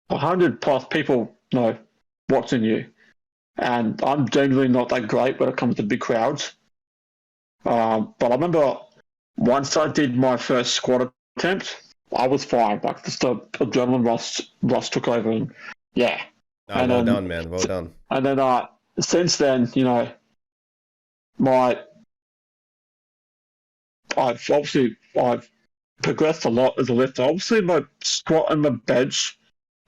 100 plus people watching you, and I'm generally not that great when it comes to big crowds. But I remember once I did my first squat attempt, I was fine. Like just the adrenaline rush took over, and yeah. Well done, man. Well done. And then since then, I've progressed a lot as a lifter. Obviously, my squat and my bench,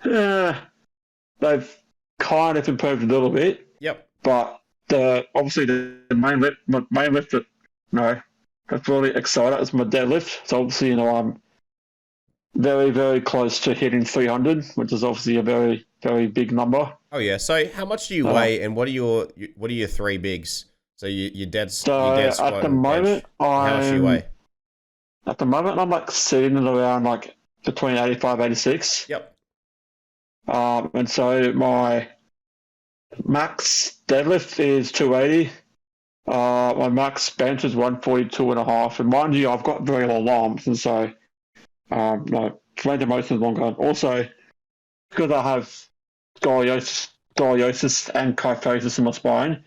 they've kind of improved a little bit. Yep. But the main lift that that's really excited is my deadlift. So obviously, I'm very, very close to hitting 300, which is obviously a very, very big number. Oh yeah. So how much do you weigh, and what are your 3 bigs? So your dead squat. At the moment, how much do you weigh? At the moment, I'm like sitting at around like between 85, 86. Yep. And so my max deadlift is 280. My max bench is 142.5. And mind you, I've got very low arms, and so range of motion is longer. Also, because I have scoliosis and kyphosis in my spine,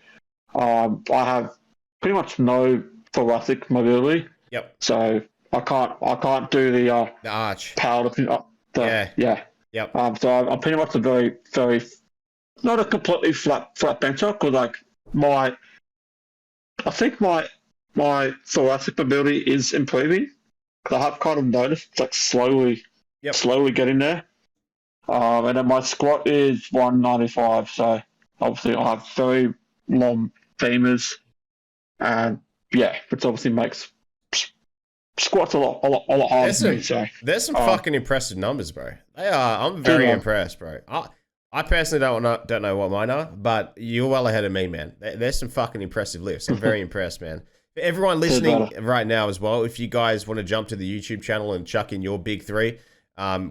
I have pretty much no thoracic mobility. Yep. So I can't do the arch powerlifting up. Yeah. Yep. So I'm pretty much a very, very not a completely flat bencher because I think my thoracic mobility is improving. I have kind of noticed slowly getting there. And then my squat is 195. So obviously I have very long femurs, and which obviously makes squats a lot harder for me. So there's some fucking impressive numbers, bro. They are. I'm very impressed, bro. I personally don't know what mine are, but you're well ahead of me, man. There's some fucking impressive lifts. I'm very impressed, man. For everyone listening right now as well, if you guys want to jump to the YouTube channel and chuck in your big 3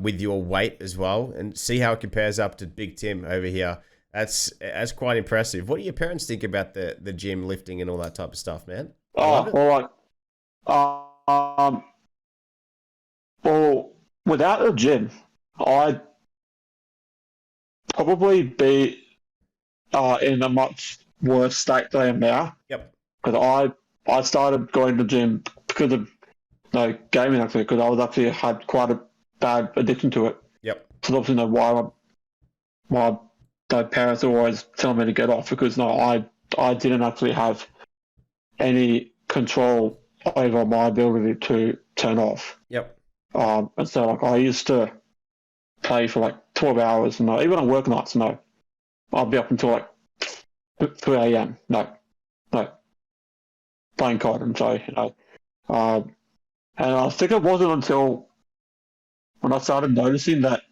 with your weight as well and see how it compares up to Big Tim over here, that's quite impressive. What do your parents think about the gym lifting and all that type of stuff, man? Well, without a gym, I'd probably be in a much worse state than I am now. Yep. Because I started going to the gym because of gaming, actually, because I was actually had quite a bad addiction to it. Yep. So obviously why my parents are always telling me to get off, because I didn't actually have any control over my ability to turn off. Yep. And so like I used to play for like 12 hours, and even on work nights, I'd be up until like 3 a.m. No, playing COD, and so and I think it wasn't until when I started noticing that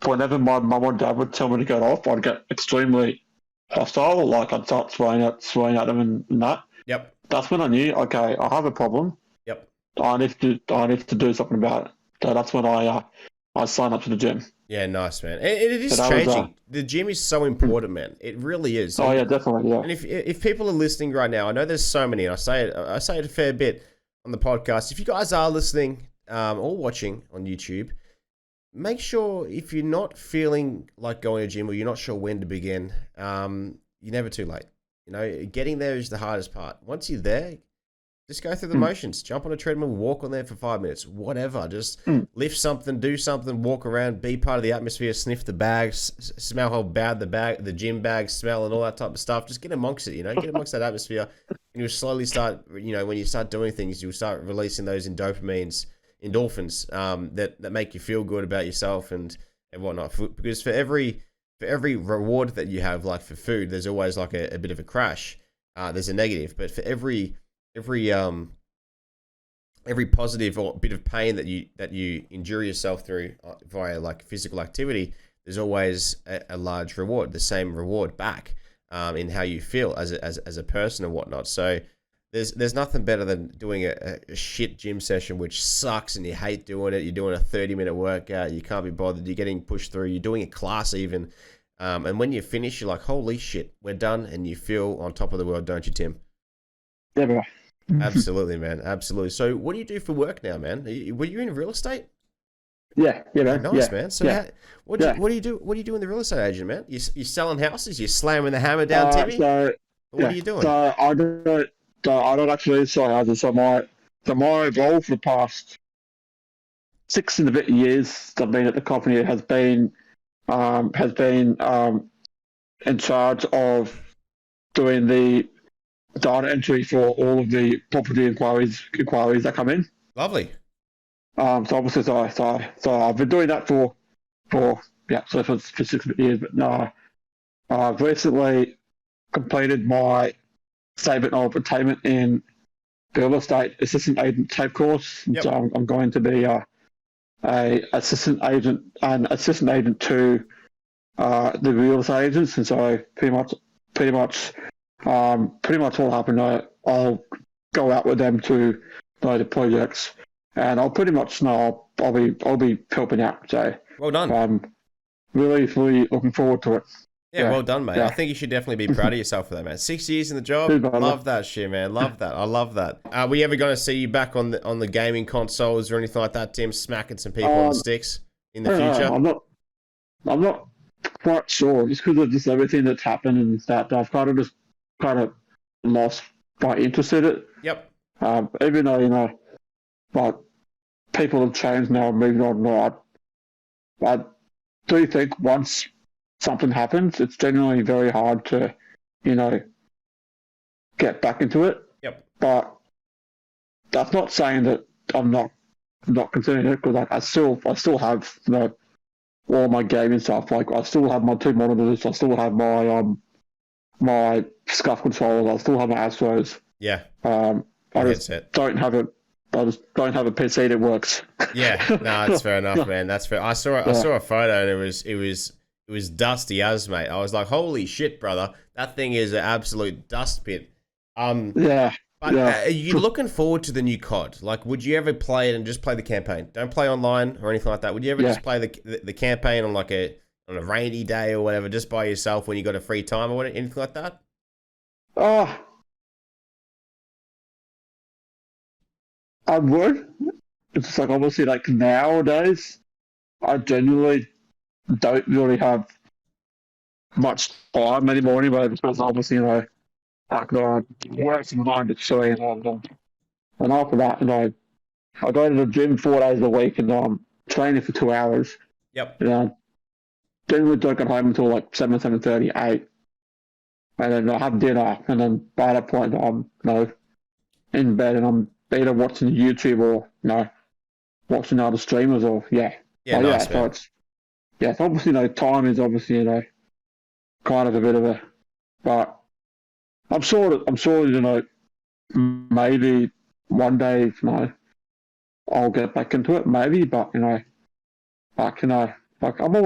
whenever my mum or dad would tell me to get off, I'd get extremely hostile. Like I'd start swearing at them and that. Yep. That's when I knew, okay, I have a problem. Yep. I need to do something about it. So that's when I signed up to the gym. Yeah, nice, man. It is So that changing. was, The gym is so important, man. It really is. Oh yeah, definitely, yeah. And if people are listening right now, I know there's so many, and I say it a fair bit on the podcast. If you guys are listening or watching on YouTube, make sure if you're not feeling like going to the gym or you're not sure when to begin, you're never too late. You know, getting there is the hardest part. Once you're there, just go through the motions. Jump on a treadmill, walk on there for 5 minutes, whatever. Just lift something, do something, walk around, be part of the atmosphere, sniff the bags, smell how bad the gym bags smell and all that type of stuff. Just get amongst it, get amongst that atmosphere. And you'll slowly start, when you start doing things, you'll start releasing those endorphins that make you feel good about yourself and whatnot. Because for every reward that you have, like for food, there's always like a bit of a crash. There's a negative, but for every positive or bit of pain that you endure yourself through via like physical activity, there's always a large reward, the same reward back in how you feel as a person and whatnot. So there's nothing better than doing a shit gym session which sucks and you hate doing it. You're doing a 30-minute workout, you can't be bothered, you're getting pushed through, you're doing a class even, and when you finish, you're like, holy shit, we're done, and you feel on top of the world, don't you, Tim? Yeah, bro. Absolutely, man. Absolutely. So what do you do for work now, man? Were you in real estate? Yeah, man. Oh, nice, yeah, man. So yeah. what do you do? What do you do in the real estate agent, man? You selling houses? You slamming the hammer down, Timmy? What are you doing? So I don't actually sell houses. So my role for the past 6 and a bit years I've been at the company has been in charge of doing the data entry for all of the property inquiries that come in. Lovely. So obviously, so I've been doing that for 6 years. But no, I've recently completed my statement of attainment in the real estate assistant agent type course. Yep. So I'm going to be a assistant agent to the real estate agents, and so pretty much what will happen. I'll go out with them to the projects, and I'll pretty much know I'll be helping out. So well done. I'm really looking forward to it. Yeah, well done, mate. Yeah. I think you should definitely be proud of yourself for that, man. 6 years in the job, love that shit, man. Love that. I love that. Are we ever going to see you back on the gaming consoles or anything like that, Tim, smacking some people on the sticks in the future? I'm not quite sure, just because of just everything that's happened and that I've kind of lost my interest in it. Yep. Even though like people have changed now and moved on. I do think once something happens, it's generally very hard to, get back into it. Yep. But that's not saying that I'm not considering it, because I still have all my gaming stuff. Like I still have my 2 monitors. I still have my scuff controllers. I still have my Astros. Yeah. I just don't have a PC that works. Yeah, no, that's fair enough, man. That's fair. I saw a photo and it was dusty as, mate. I was like, holy shit, brother, that thing is an absolute dust pit. Yeah. But are you looking forward to the new COD? Like, would you ever play it and just play the campaign? Don't play online or anything like that. Would you ever just play the campaign on on a rainy day or whatever, just by yourself when you got a free time or anything like that? I would. It's just like obviously like nowadays, I genuinely don't really have much time anymore anyway because obviously like I work from 9 to 3 and after that I go to the gym 4 days a week and training for 2 hours. Yep. Generally don't get home until like 7:30, 8, and then I have dinner and then by that point I'm in bed and I'm either watching YouTube or watching other streamers or Yeah, nice, so man. it's obviously time is obviously kind of a bit of a, but I'm sure maybe one day I'll get back into it maybe, but like like I'm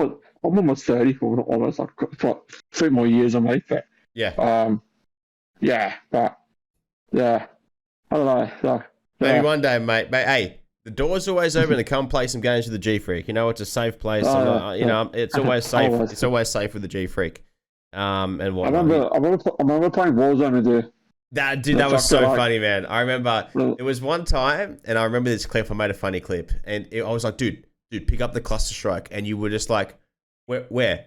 almost 30, almost like got 3 more years on me, but Yeah. yeah, but yeah, I don't know. So, Maybe yeah. one day, mate. But hey, the door's always open to come play some games with the GFreak. It's a safe place. It's always safe. Always. It's always safe with the GFreak. And I whatnot. remember playing Warzone with you. That was so funny, man. I remember Look. it was one time, and I remember this clip. I made a funny clip, and I was like, dude, pick up the cluster strike, and you were just like, where, where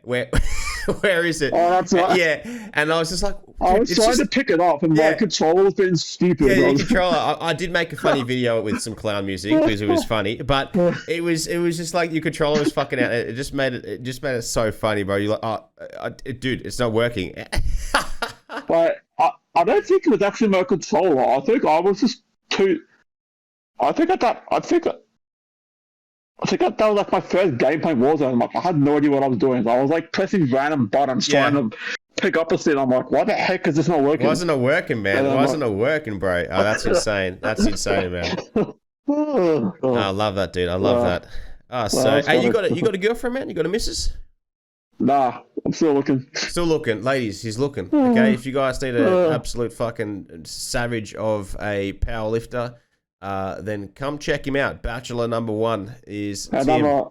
is it? Oh, that's right. Yeah, and I was just like, I was trying to pick it up, and my controller's been stupid. Yeah, the controller. I did make a funny video with some clown music because it was funny, but it was just like your controller was fucking out. It just made it so funny, bro. You're like, dude, it's not working. But I don't think it was actually my controller. I think I was just too. I think that was like my first game playing Warzone. Like I had no idea what I was doing. I was like pressing random buttons trying to pick up a thing. I'm like, why the heck is this not working? Wasn't it working, man? It wasn't working, bro. Oh, that's insane. That's insane, man. Oh, I love that, dude. I love that. Oh, so hey, you got a girlfriend, man? You got a missus? Nah, I'm still looking. Still looking, ladies. He's looking. Okay, if you guys need an absolute fucking savage of a power lifter, then come check him out. Bachelor #1 is Tim.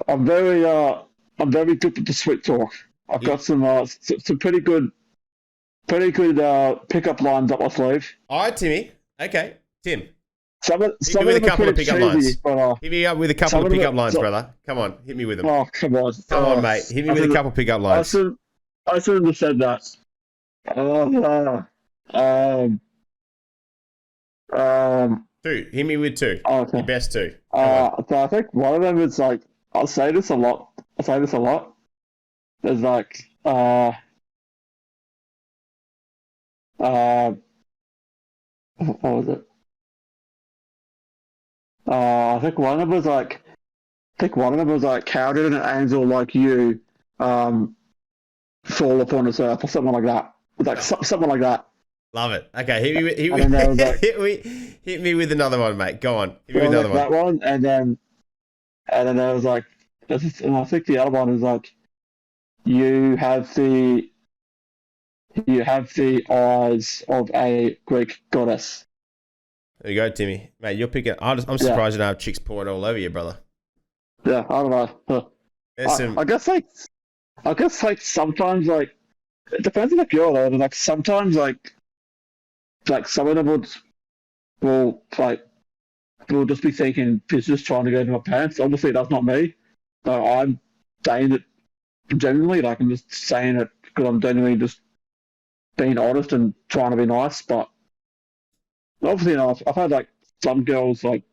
I'm very good with the sweet talk. I've got some pretty good pickup lines up my sleeve. All right, Timmy. Okay, Tim. Hit me with a couple of pickup lines. Hit me up with a couple of pickup lines, brother. Come on, hit me with them. Oh, come on. Come on, mate. Hit me with a couple of pickup lines. I shouldn't have said that. Two. Hit me with two. Okay. Your best two. So I think one of them is like, I say this a lot. There's like, what was it? I think one of them was like, how did an angel like you fall upon this earth or something like that? Like something like that. Love it. Okay, hit me with another one, mate. Go on. Hit me with another one. That one, and then there was like, and I think the other one is like, you have the eyes of a Greek goddess. There you go, Timmy. Mate, you're picking. I'm surprised you don't have chicks pouring all over you, brother. Yeah, I don't know. I guess like sometimes like it depends on the girl though. Like sometimes like some of them will just be thinking she's just trying to go into my pants. Obviously that's not me. So I'm saying it genuinely. Like I'm just saying it because I'm genuinely just being honest and trying to be nice. But obviously, I've had like some girls like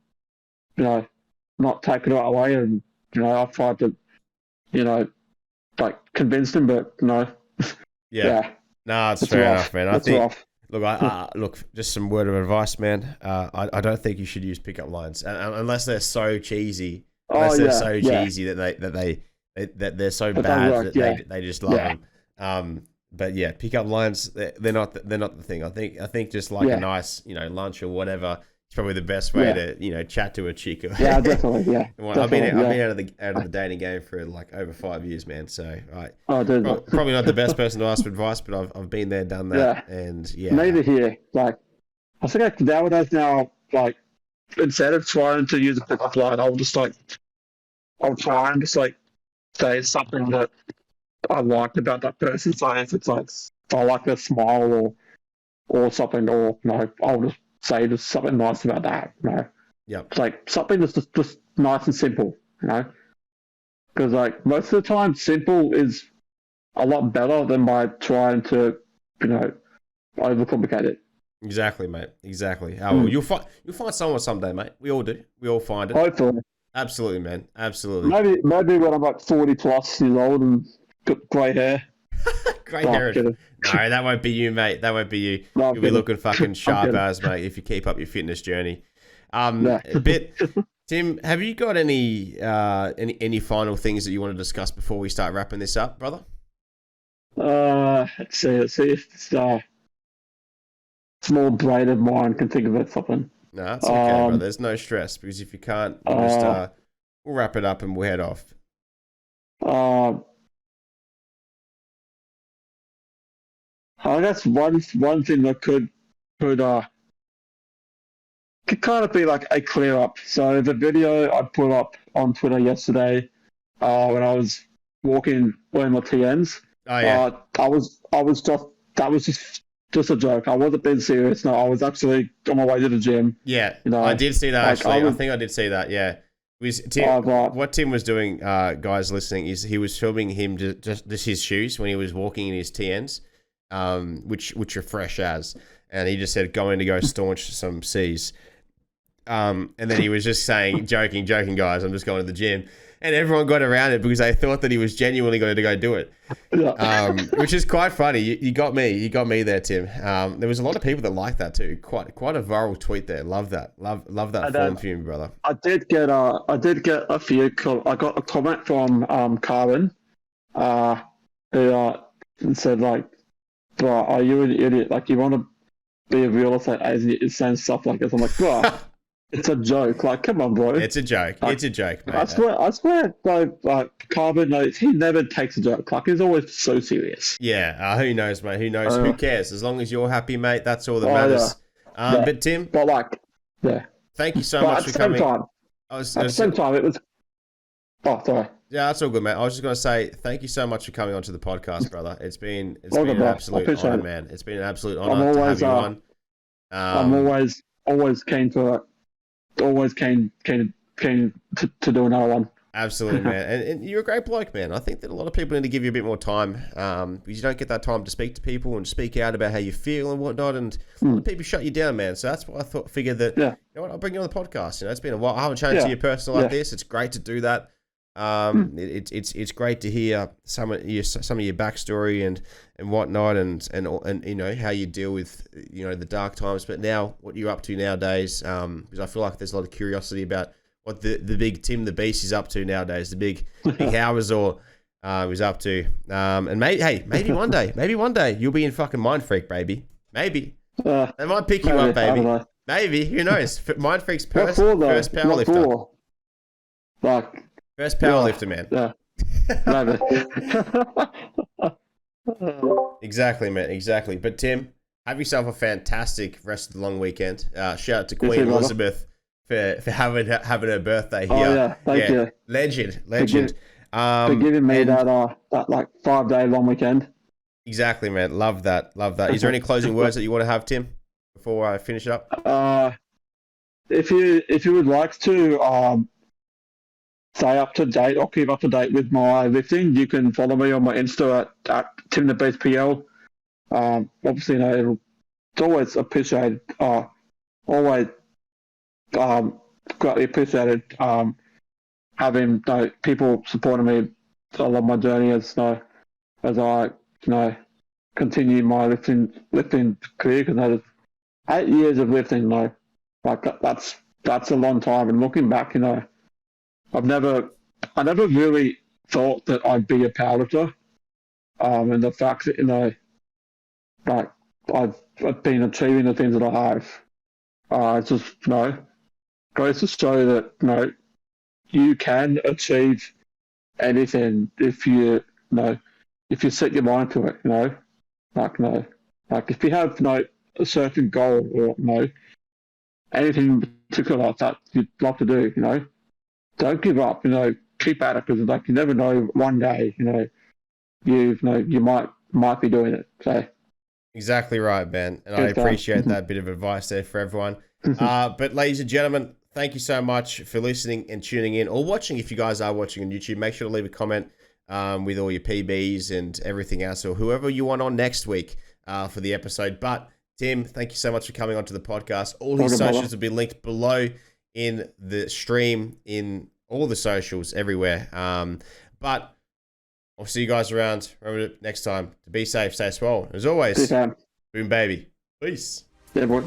not taking it away, and I've tried to like convince them, but no. Yeah. No, it's fair enough, man. I think. Rough. Look, just some word of advice, man. I don't think you should use pickup lines unless they're so cheesy. Unless they're so cheesy that they're so bad that they just love them. But yeah, pickup lines they're not the thing. I think just like a nice lunch or whatever. It's probably the best way to chat to a chick. Yeah, definitely. Yeah, I've been out of the dating game for like over 5 years, man. So probably not the best person to ask for advice, but I've been there, done that, and Neither here. Like I think like nowadays now, like instead of trying to use a pickup line, I'll try and just like say something that I like about that person. So if it's like I like their smile or something, or I'll just say just something nice about that. You know, Yep. it's like something that's just nice and simple. You know, because like most of the time, simple is a lot better than by trying to, you know, overcomplicate it. Exactly, mate. Exactly. Oh, well, you'll find someone someday, mate. We all do. We all find it. Hopefully, Absolutely, man. Absolutely. maybe when I'm like 40 plus years old and got grey hair. Great hair. No, that won't be you, mate. That won't be you. No, You'll be looking fucking sharp as, mate, if you keep up your fitness journey. Yeah. Tim, have you got any final things that you want to discuss before we start wrapping this up, brother? Let's see if this small braided mind can think of it something. No, that's okay, brother. There's no stress, because if you can't, we'll wrap it up and we'll head off. I guess one thing that could kind of be like a clear up. So the video I put up on Twitter yesterday, when I was walking wearing my TNs. Oh yeah. That was just a joke. I wasn't being serious. No, I was actually on my way to the gym. Yeah, you know, I did see that like, actually. I think I did see that. Yeah, what Tim was doing, guys listening, is he was filming him just his shoes when he was walking in his TNs, which are fresh as, and he just said going to go staunch some C's, and then he was just saying, joking, guys, I'm just going to the gym. And everyone got around it because they thought that he was genuinely going to go do it, which is quite funny. You got me there, Tim. There was a lot of people that liked that too. Quite a viral tweet there. Love that. Love that form for you, brother. I did get a few. I got a comment from Carmen, who said like, "Bro, are you an idiot? Like, you want to be a real estate agent? You're saying stuff like this." I'm like, "Bro." It's a joke. Like, come on, bro. It's a joke. It's a joke, mate. I swear, like Carbon knows he never takes a joke. Like, he's always so serious. Yeah. Who knows, mate? Who knows? Who cares? As long as you're happy, mate, that's all that matters. Yeah. But Tim, thank you so much for coming. At the same time, it was. Oh, sorry. Yeah, that's all good, mate. I was just going to say thank you so much for coming onto the podcast, brother. It's been an absolute honor, man. It's been an absolute honor to have you on. I'm always keen to do another one. Absolutely, man. And you're a great bloke, man. I think that a lot of people need to give you a bit more time, because you don't get that time to speak to people and speak out about how you feel and whatnot. And a lot of people shut you down, man. So that's why I figured that, you know what, I'll bring you on the podcast. You know, it's been a while. I haven't chatted to you personal like this. It's great to do that. It's great to hear some of your backstory and whatnot, and you know how you deal with, you know, the dark times, but now what you're up to nowadays, because I feel like there's a lot of curiosity about what the big Tim the Beast is up to nowadays, the big HAWIZOR is up to, and maybe one day you'll be in fucking MindFreak, baby. Maybe they might pick you up, baby. Maybe, who knows? MindFreak's first powerlifter. First powerlifter, man. Exactly, man. Exactly. But Tim, have yourself a fantastic rest of the long weekend. Shout out to Queen Elizabeth for having her birthday here. Oh yeah, thank you. Legend. For giving me that like 5-day long weekend. Exactly, man. Love that. Is there any closing words that you want to have, Tim, before I finish it up? If you would like to stay up to date or keep up to date with my lifting, you can follow me on my Insta at timthebeastp. Obviously, you know, it's always appreciated. Always greatly appreciated having people supporting me along my journey as I continue my lifting career, because 8 years of lifting, like that's a long time. And looking back, you know, I never really thought that I'd be a powerlifter, and the fact that, you know, like I've been achieving the things that I have, it's just, you know, goes to show that, you know, you can achieve anything if you set your mind to it, you know, like if you have, you know, a certain goal, or, you know, anything in particular that you'd love to do, you know, don't give up, you know, keep at it, because like you never know, one day, you know, you might be doing it. So Exactly right, Ben. And I Cheers, Dan. appreciate that bit of advice there for everyone. But ladies and gentlemen, thank you so much for listening and tuning in or watching. If you guys are watching on YouTube, make sure to leave a comment with all your PBs and everything else, or whoever you want on next week for the episode. But Tim, thank you so much for coming onto the podcast. All his socials will be linked below in the stream, in all the socials, everywhere. But I'll see you guys around. Remember next time to be safe, stay swole. As always, boom baby. Peace. Yeah, boy.